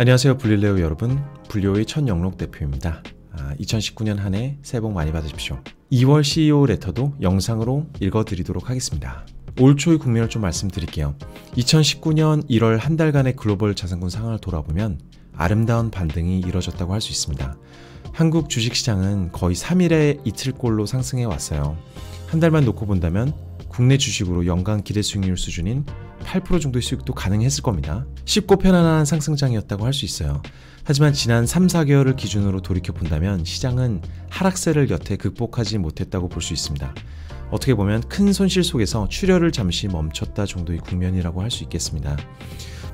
안녕하세요 불릴레오 여러분, 불리오의 천영록 대표입니다. 2019년 한 해 새해 복 많이 받으십시오. 2월 CEO 레터도 영상으로 읽어드리도록 하겠습니다. 올 초의 국면을 좀 말씀드릴게요. 2019년 1월 한 달간의 글로벌 자산군 상황을 돌아보면 아름다운 반등이 이뤄졌다고 할 수 있습니다. 한국 주식시장은 거의 3일에 이틀꼴로 상승해 왔어요. 한 달만 놓고 본다면 국내 주식으로 연간 기대 수익률 수준인 8% 정도의 수익도 가능했을 겁니다. 쉽고 편안한 상승장이었다고 할 수 있어요. 하지만 지난 3, 4개월을 기준으로 돌이켜본다면 시장은 하락세를 여태 극복하지 못했다고 볼 수 있습니다. 어떻게 보면 큰 손실 속에서 출혈을 잠시 멈췄다 정도의 국면이라고 할 수 있겠습니다.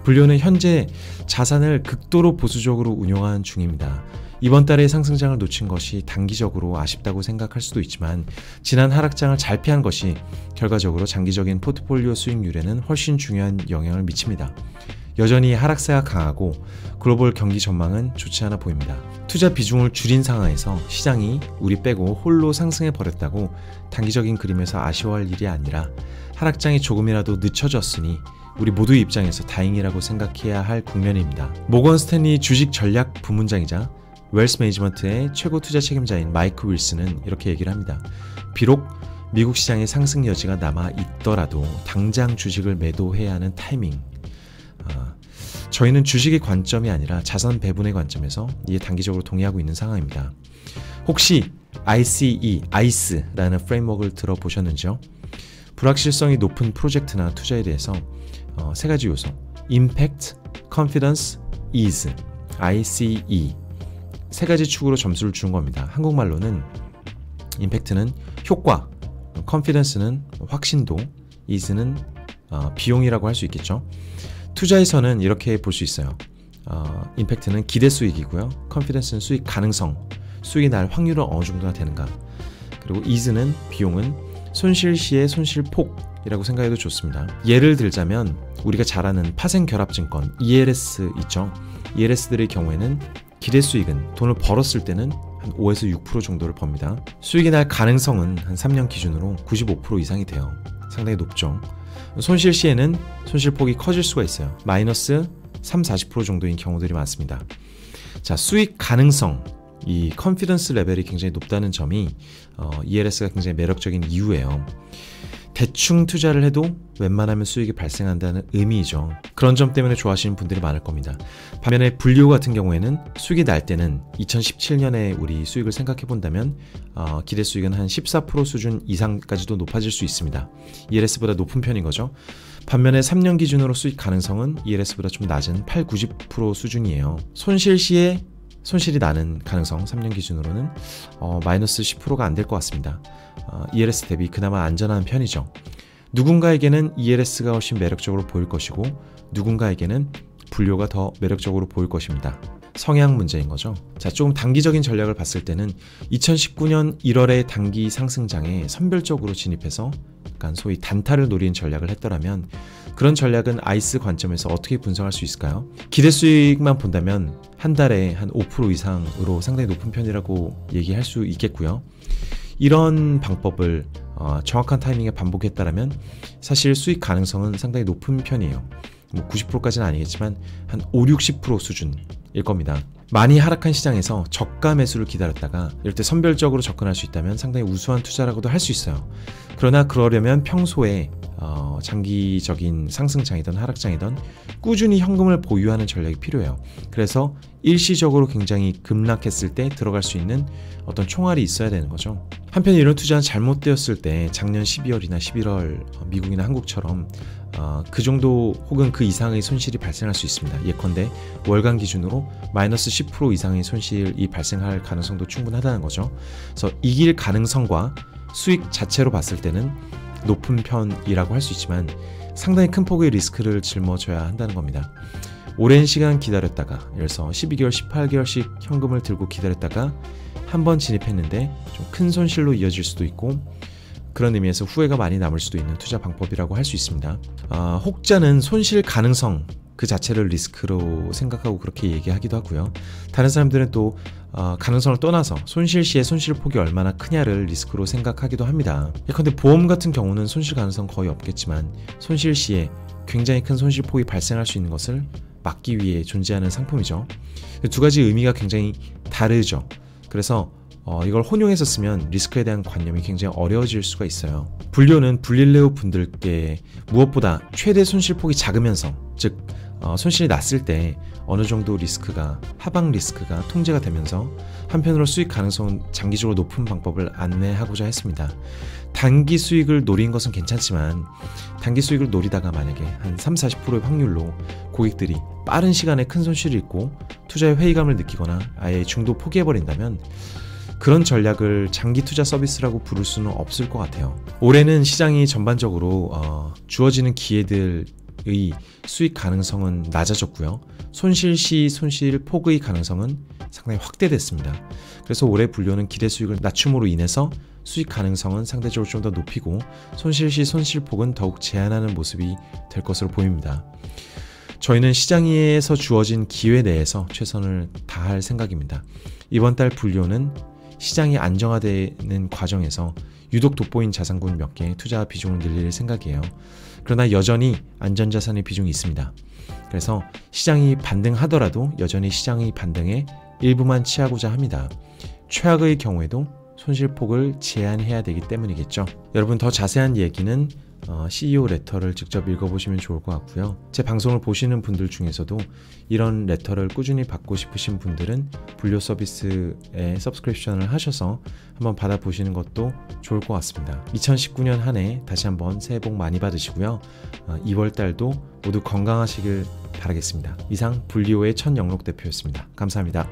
불리오는 현재 자산을 극도로 보수적으로 운용하는 중입니다. 이번 달의 상승장을 놓친 것이 단기적으로 아쉽다고 생각할 수도 있지만 지난 하락장을 잘 피한 것이 결과적으로 장기적인 포트폴리오 수익률에는 훨씬 중요한 영향을 미칩니다. 여전히 하락세가 강하고 글로벌 경기 전망은 좋지 않아 보입니다. 투자 비중을 줄인 상황에서 시장이 우리 빼고 홀로 상승해 버렸다고 단기적인 그림에서 아쉬워할 일이 아니라 하락장이 조금이라도 늦춰졌으니 우리 모두의 입장에서 다행이라고 생각해야 할 국면입니다. 모건 스탠리 주식 전략 부문장이자 웰스 매니지먼트의 최고 투자 책임자인 마이크 윌슨은 이렇게 얘기를 합니다. 비록 미국 시장의 상승 여지가 남아 있더라도 당장 주식을 매도해야 하는 타이밍. 저희는 주식의 관점이 아니라 자산 배분의 관점에서 이에 단기적으로 동의하고 있는 상황입니다. 혹시 ICE라는 프레임워크를 들어보셨는지요? 불확실성이 높은 프로젝트나 투자에 대해서 세 가지 요소, Impact, Confidence, Ease, ICE 세 가지 축으로 점수를 주는 겁니다. 한국말로는 임팩트는 효과, 컨피던스는 확신도, 이즈는 비용이라고 할 수 있겠죠. 투자에서는 이렇게 볼 수 있어요. 임팩트는 기대 수익이고요. 컨피던스는 수익 가능성, 수익이 날 확률은 어느 정도나 되는가. 그리고 이즈는 비용은 손실 시의 손실폭이라고 생각해도 좋습니다. 예를 들자면 우리가 잘 아는 파생결합증권 ELS 있죠. ELS들의 경우에는 기대 수익은 돈을 벌었을 때는 한 5에서 6% 정도를 법니다. 수익이 날 가능성은 한 3년 기준으로 95% 이상이 돼요. 상당히 높죠. 손실 시에는 손실폭이 커질 수가 있어요. 마이너스 3, 40% 정도인 경우들이 많습니다. 자, 수익 가능성, 이 컨피던스 레벨이 굉장히 높다는 점이 ELS가 굉장히 매력적인 이유예요. 대충 투자를 해도 웬만하면 수익이 발생한다는 의미이죠. 그런 점 때문에 좋아하시는 분들이 많을 겁니다. 반면에 불리오 같은 경우에는 수익이 날 때는 2017년에 우리 수익을 생각해 본다면 기대 수익은 한 14% 수준 이상까지도 높아질 수 있습니다. ELS보다 높은 편인 거죠. 반면에 3년 기준으로 수익 가능성은 ELS보다 좀 낮은 8, 90% 수준이에요. 손실 시에 손실이 나는 가능성 3년 기준으로는 마이너스 10%가 안 될 것 같습니다. ELS 대비 그나마 안전한 편이죠. 누군가에게는 ELS가 훨씬 매력적으로 보일 것이고 누군가에게는 불리오가 더 매력적으로 보일 것입니다. 성향 문제인 거죠. 자, 조금 단기적인 전략을 봤을 때는 2019년 1월의 단기 상승장에 선별적으로 진입해서 약간 소위 단타를 노리는 전략을 했더라면 그런 전략은 아이스 관점에서 어떻게 분석할 수 있을까요? 기대 수익만 본다면 한 달에 한 5% 이상으로 상당히 높은 편이라고 얘기할 수 있겠고요. 이런 방법을 정확한 타이밍에 반복했다면 사실 수익 가능성은 상당히 높은 편이에요. 90%까지는 아니겠지만 한 5, 60% 수준일 겁니다. 많이 하락한 시장에서 저가 매수를 기다렸다가 이럴 때 선별적으로 접근할 수 있다면 상당히 우수한 투자라고도 할 수 있어요. 그러나 그러려면 평소에 장기적인 상승장이든 하락장이든 꾸준히 현금을 보유하는 전략이 필요해요. 그래서 일시적으로 굉장히 급락했을 때 들어갈 수 있는 어떤 총알이 있어야 되는 거죠. 한편 이런 투자는 잘못되었을 때 작년 12월이나 11월 미국이나 한국처럼 그 정도 혹은 그 이상의 손실이 발생할 수 있습니다. 예컨대 월간 기준으로 마이너스 10% 이상의 손실이 발생할 가능성도 충분하다는 거죠. 그래서 이길 가능성과 수익 자체로 봤을 때는 높은 편이라고 할 수 있지만 상당히 큰 폭의 리스크를 짊어져야 한다는 겁니다. 오랜 시간 기다렸다가 예를 들어서 12개월, 18개월씩 현금을 들고 기다렸다가 한번 진입했는데 좀 큰 손실로 이어질 수도 있고 그런 의미에서 후회가 많이 남을 수도 있는 투자 방법이라고 할 수 있습니다. 혹자는 손실 가능성 그 자체를 리스크로 생각하고 그렇게 얘기하기도 하고요. 다른 사람들은 또 가능성을 떠나서 손실 시에 손실폭이 얼마나 크냐를 리스크로 생각하기도 합니다. 예컨대 보험 같은 경우는 손실 가능성 거의 없겠지만 손실 시에 굉장히 큰 손실폭이 발생할 수 있는 것을 막기 위해 존재하는 상품이죠. 두 가지 의미가 굉장히 다르죠. 그래서 이걸 혼용해서 쓰면 리스크에 대한 관념이 굉장히 어려워질 수가 있어요. 불료는 불릴레오 분들께 무엇보다 최대 손실폭이 작으면서, 즉 손실이 났을 때 어느 정도 리스크가, 하방 리스크가 통제가 되면서 한편으로 수익 가능성은 장기적으로 높은 방법을 안내하고자 했습니다. 단기 수익을 노린 것은 괜찮지만 단기 수익을 노리다가 만약에 한 30-40%의 확률로 고객들이 빠른 시간에 큰 손실을 입고 투자에 회의감을 느끼거나 아예 중도 포기해버린다면 그런 전략을 장기 투자 서비스라고 부를 수는 없을 것 같아요. 올해는 시장이 전반적으로 주어지는 기회들의 수익 가능성은 낮아졌고요. 손실 시 손실 폭의 가능성은 상당히 확대됐습니다. 그래서 올해 불료는 기대 수익을 낮춤으로 인해서 수익 가능성은 상대적으로 좀 더 높이고 손실 시 손실 폭은 더욱 제한하는 모습이 될 것으로 보입니다. 저희는 시장에서 주어진 기회 내에서 최선을 다할 생각입니다. 이번 달 불료는 시장이 안정화되는 과정에서 유독 돋보인 자산군 몇 개 투자 비중을 늘릴 생각이에요. 그러나 여전히 안전자산의 비중이 있습니다. 그래서 시장이 반등하더라도 여전히 시장의 반등에 일부만 취하고자 합니다. 최악의 경우에도 손실폭을 제한해야 되기 때문이겠죠. 여러분, 더 자세한 얘기는 CEO 레터를 직접 읽어보시면 좋을 것 같고요. 제 방송을 보시는 분들 중에서도 이런 레터를 꾸준히 받고 싶으신 분들은 불료 서비스에 서브스크립션을 하셔서 한번 받아보시는 것도 좋을 것 같습니다. 2019년 한 해 다시 한번 새해 복 많이 받으시고요. 2월 달도 모두 건강하시길 바라겠습니다. 이상 불리오의 천영록 대표였습니다. 감사합니다.